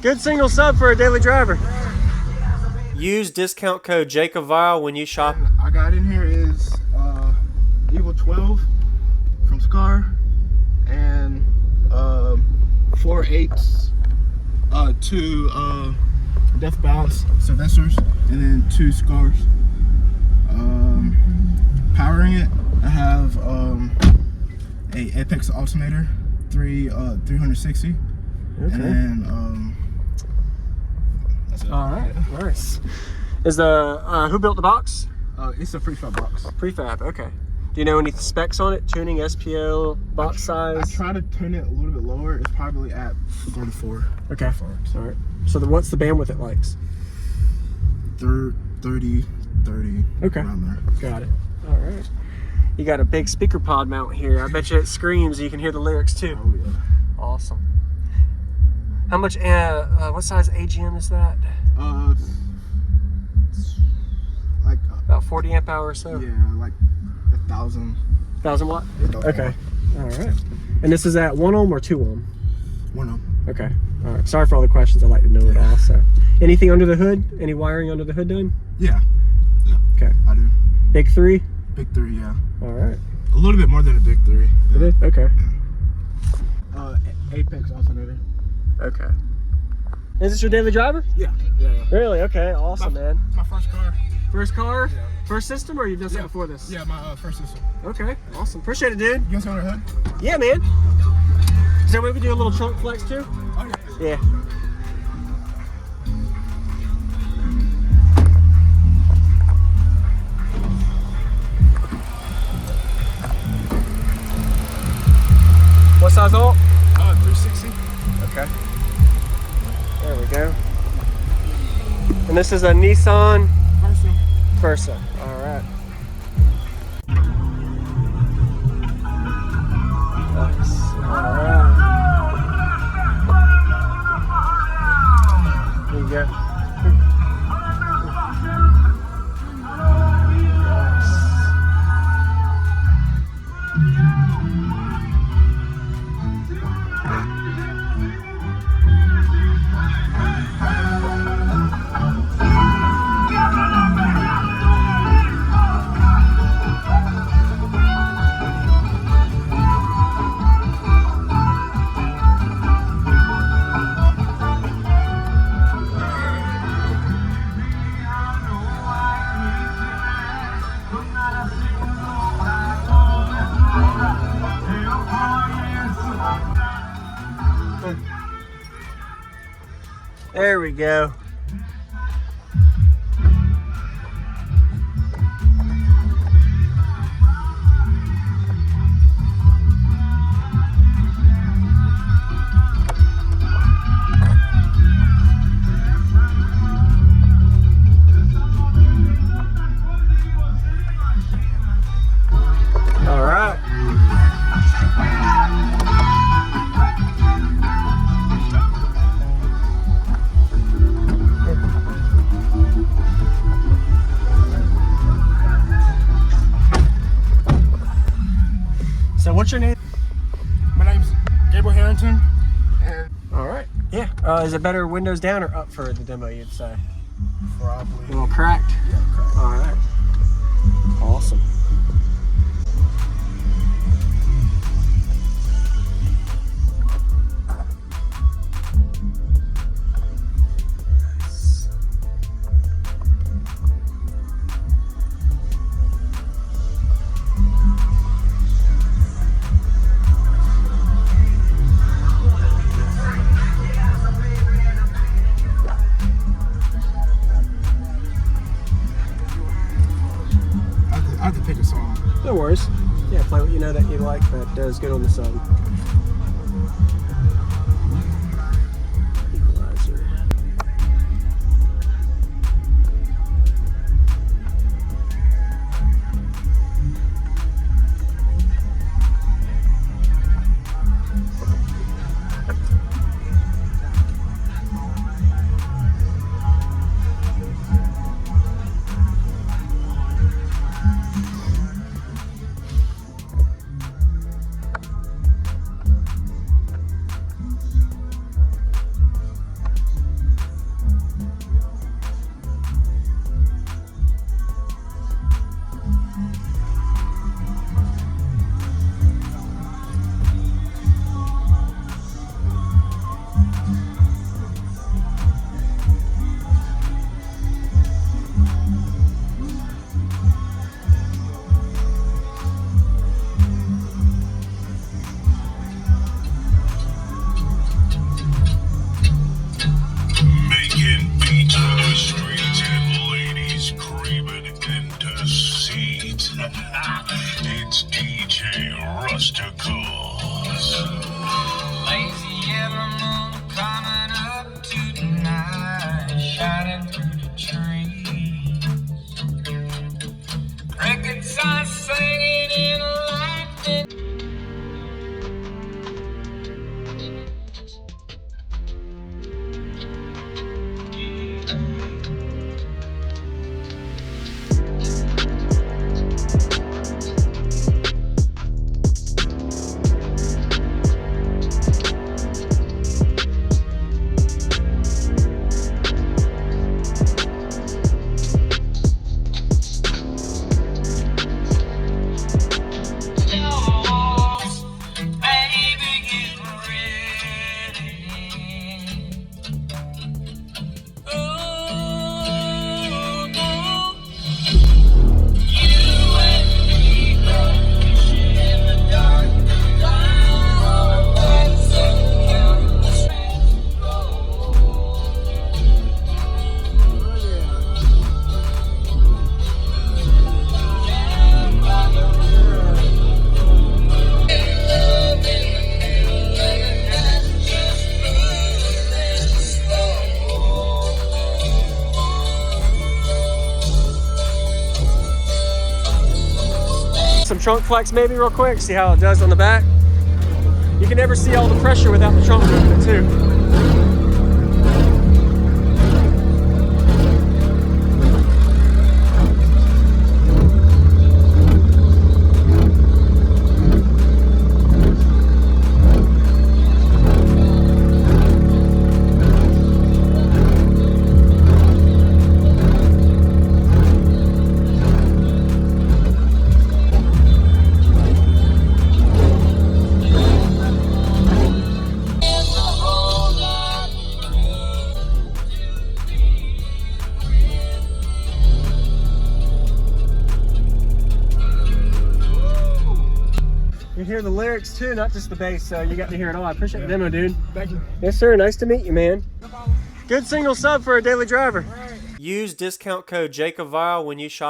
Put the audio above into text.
Good single sub for a daily driver. Use discount code JacobViral when you shop. And I got in here is Evil 12 from Scar and 4/8 two Death Balance Sylvesters and then 2 Scars. Powering it, I have a Apex alternator, 360, Okay. and then that's it. All right, nice. Is the who built the box? It's a prefab box. Prefab. Okay. Do you know any specs on it? Tuning, SPL, box size? I try to tune it a little bit lower. It's probably at 34. Okay. All right. So what's the bandwidth it likes? 30. Okay. Around there. Got it. All right. You got a big speaker pod mount here. I bet you it screams. You can hear the lyrics too. Oh yeah. Awesome. How much? What size AGM is that? Like About 40 amp hour or so. yeah, like 1,000. 1,000 watt. 1,000 Okay. watt. All right. And this is at 1 ohm or 2 ohm? 1 ohm. Okay. All right. Sorry for all the questions. I like to know it all. So, anything under the hood? Any wiring under the hood done? Yeah. Yeah. Okay. I do. Big 3. Big 3, yeah. All right. A little bit more than a big 3. It is? Okay. Apex alternator. Okay. Is this your daily driver? Yeah. Really? Okay. Awesome, man. My first car. First car? Yeah. First system, or you've done something before this? Yeah, my first system. Okay. Awesome. Appreciate it, dude. You want to see on the hood? Yeah, man. Is there a way we can do a little trunk flex too? Oh yeah. Yeah. What size alt? 360. Okay. There we go. And this is a Nissan Versa. All right. Nice. All right. There you go. Nice. There we go. All right. So what's your name? My name's Gabriel Harrington. And All right. Yeah. Is it better windows down or up for the demo, you'd say? probably. A little cracked? Yeah, correct. All right. Awesome. I have to pick a song. No worries. Yeah, play what you know that you like that does good on the sub. Equalizer. Some trunk flex maybe real quick, see how it does on the back. You can never see all the pressure without the trunk moving too. You hear the lyrics too, not just the bass, so you got to hear it all. I appreciate the demo, dude. Thank you. Yes, sir. Nice to meet you, man. Good single sub for a daily driver. Use discount code JacobViral when you shop